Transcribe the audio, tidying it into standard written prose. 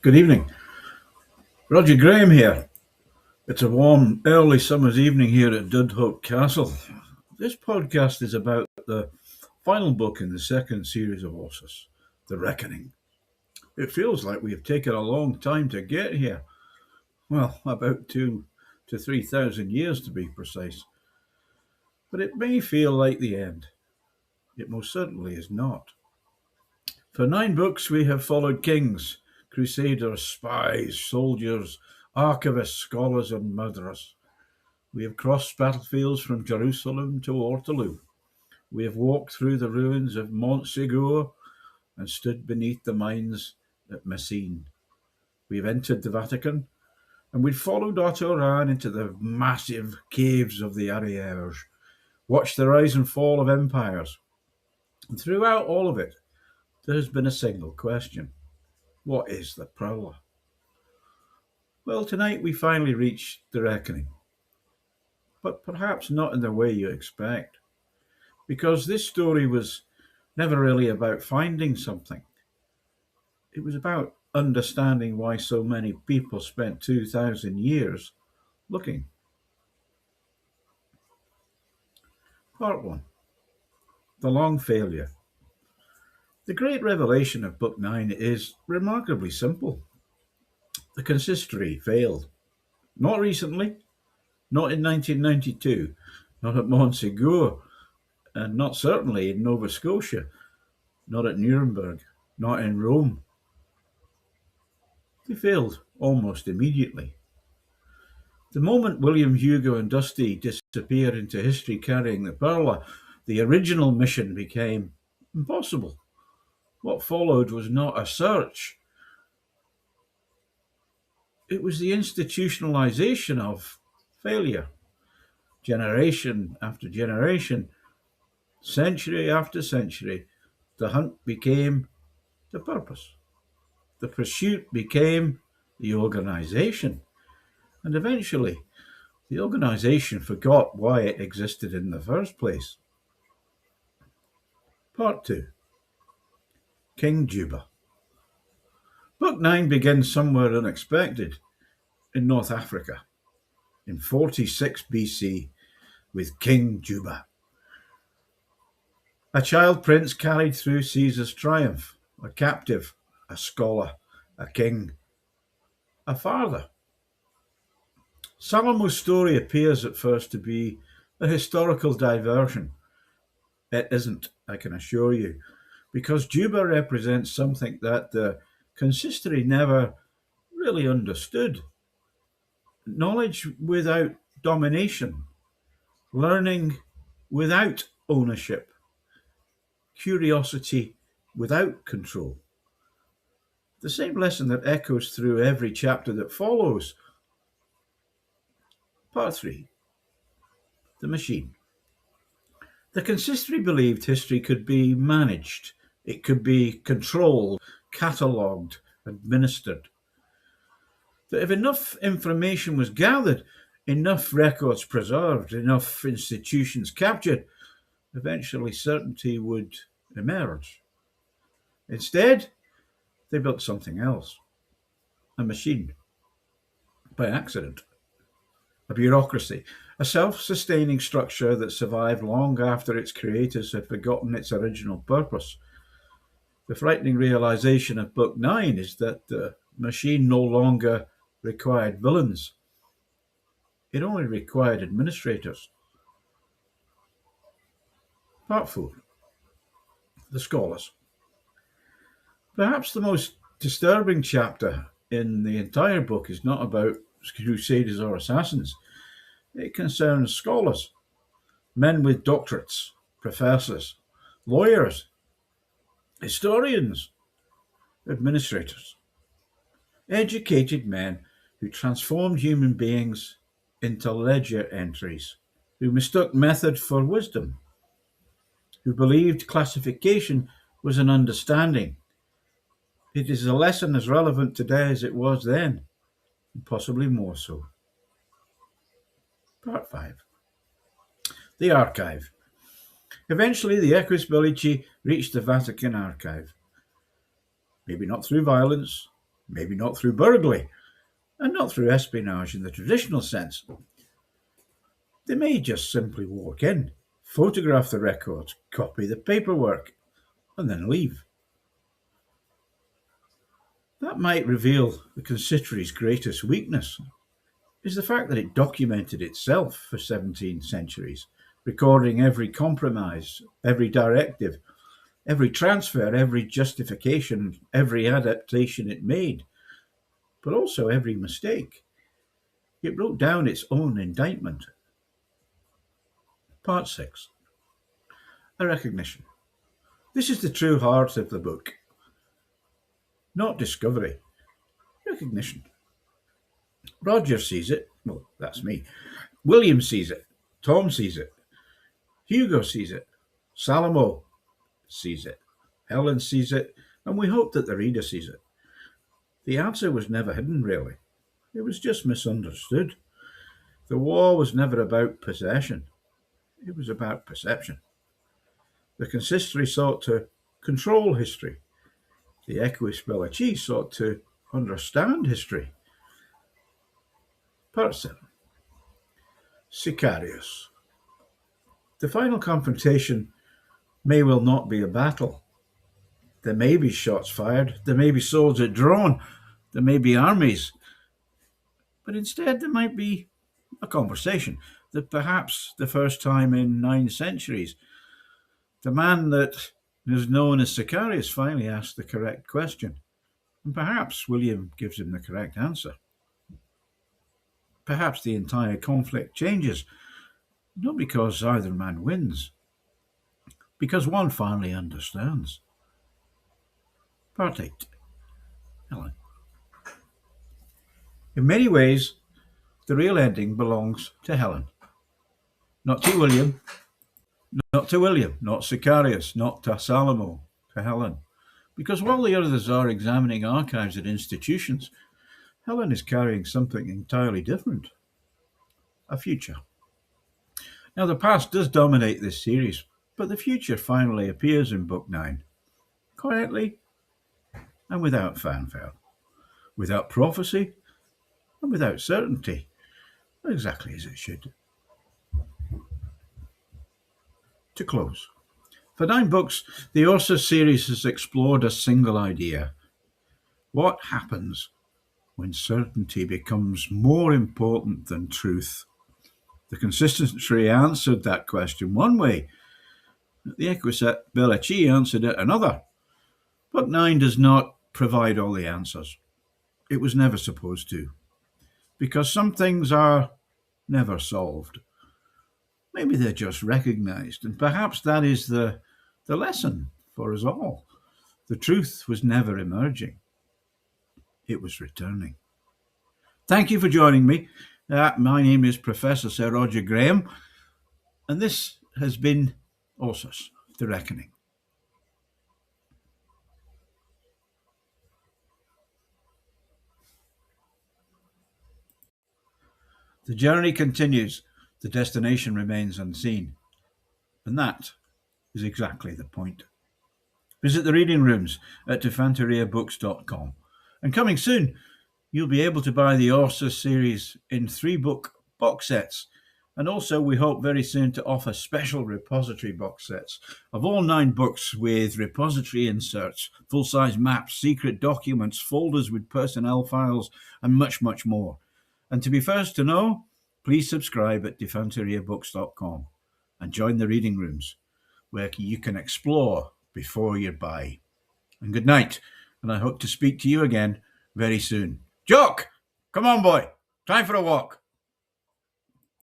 Good evening. Roger Graham here. It's a warm, early summer's evening here at Dudhope Castle. This podcast is about the final book in the second series of Orsus, The Reckoning. It feels like we have taken a long time to get here. Well, about 2 to 3,000 years to be precise. But it may feel like the end. It most certainly is not. For 9 books, we have followed kings, crusaders, spies, soldiers, archivists, scholars, and murderers. We have crossed battlefields from Jerusalem to Waterloo. We have walked through the ruins of Montsegur and stood beneath the mines at Messine. We have entered the Vatican, and we've followed Otto Rahn into the massive caves of the Ariège, watched the rise and fall of empires. And throughout all of it, there has been a single question. What is the Prowler? Well, tonight we finally reach the reckoning. But perhaps not in the way you expect. Because this story was never really about finding something. It was about understanding why so many people spent 2,000 years looking. Part 1. The Long Failure. The great revelation of Book 9 is remarkably simple. The Consistory failed. Not recently, not in 1992, not at Montsegur, and not certainly in Nova Scotia, not at Nuremberg, not in Rome. They failed almost immediately. The moment William, Hugo, and Dusty disappeared into history carrying the Perla, the original mission became impossible. What followed was not a search. It was the institutionalization of failure. Generation after generation, century after century, the hunt became the purpose. The pursuit became the organization. And eventually, the organization forgot why it existed in the first place. Part 2. King Juba. Book 9 begins somewhere unexpected, in North Africa, in 46 BC, with King Juba. A child prince carried through Caesar's triumph, a captive, a scholar, a king, a father. Salomo's story appears at first to be a historical diversion. It isn't, I can assure you, because Juba represents something that the consistory never really understood. Knowledge without domination, learning without ownership, curiosity without control. The same lesson that echoes through every chapter that follows. Part 3. The Machine. The consistory believed history could be managed, it could be controlled, catalogued, administered. That if enough information was gathered, enough records preserved, enough institutions captured, eventually certainty would emerge. Instead, they built something else. A machine. By accident. A bureaucracy. A self-sustaining structure that survived long after its creators had forgotten its original purpose. The frightening realization of Book 9 is that the machine no longer required villains. It only required administrators. Part 4. The Scholars. Perhaps the most disturbing chapter in the entire book is not about crusaders or assassins. It concerns scholars, men with doctorates, professors, lawyers, historians, administrators, educated men who transformed human beings into ledger entries, who mistook method for wisdom, who believed classification was an understanding. It is a lesson as relevant today as it was then, and possibly more so. Part 5. The Archive. Eventually, the Equis Bellici reached the Vatican archive. Maybe not through violence, maybe not through burglary, and not through espionage in the traditional sense. They may just simply walk in, photograph the records, copy the paperwork, and then leave. That might reveal the Consistory's greatest weakness, is the fact that it documented itself for 17 centuries, recording every compromise, every directive, every transfer, every justification, every adaptation it made, but also every mistake. It wrote down its own indictment. Part 6. A recognition. This is the true heart of the book. Not discovery, recognition. Roger sees it. Well, that's me. William sees it. Tom sees it. Hugo sees it. Salomo sees it. Helen sees it. And we hope that the reader sees it. The answer was never hidden, really. It was just misunderstood. The war was never about possession. It was about perception. The Consistory sought to control history. The Equis Bellici sought to understand history. Part 7. Sicarius. The final confrontation may well not be a battle. There may be shots fired, there may be swords drawn, there may be armies, but instead there might be a conversation, that perhaps the first time in 9 centuries, the man that is known as Sicarius finally asks the correct question, and perhaps William gives him the correct answer. Perhaps the entire conflict changes, not because either man wins, because one finally understands. Part 8. Helen. In many ways, the real ending belongs to Helen. Not to William, not Sicarius, not to Salomo, to Helen. Because while the others are examining archives at institutions, Helen is carrying something entirely different. A future. Now, the past does dominate this series, but the future finally appears in Book 9. Quietly and without fanfare. Without prophecy and without certainty. Exactly as it should. To close. For 9 books, the Orsus series has explored a single idea. What happens when certainty becomes more important than truth? The Consistory answered that question one way. The Equis Bellici answered it another. Book 9 does not provide all the answers. It was never supposed to. Because some things are never solved. Maybe they're just recognized, and perhaps that is the lesson for us all. The truth was never emerging. It was returning. Thank you for joining me. My name is Professor Sir Roger Graham, and this has been Orsus, The Reckoning. The journey continues. The destination remains unseen. And that is exactly the point. Visit the reading rooms at Di-Fanteriabooks.com. And coming soon, you'll be able to buy the Orsus series in 3-book box sets. And also, we hope very soon to offer special repository box sets of all 9 books with repository inserts, full-size maps, secret documents, folders with personnel files, and much, much more. And to be first to know, please subscribe at Di-Fanteriabooks.com and join the reading rooms where you can explore before you buy. And good night, and I hope to speak to you again very soon. Jock, come on boy, time for a walk.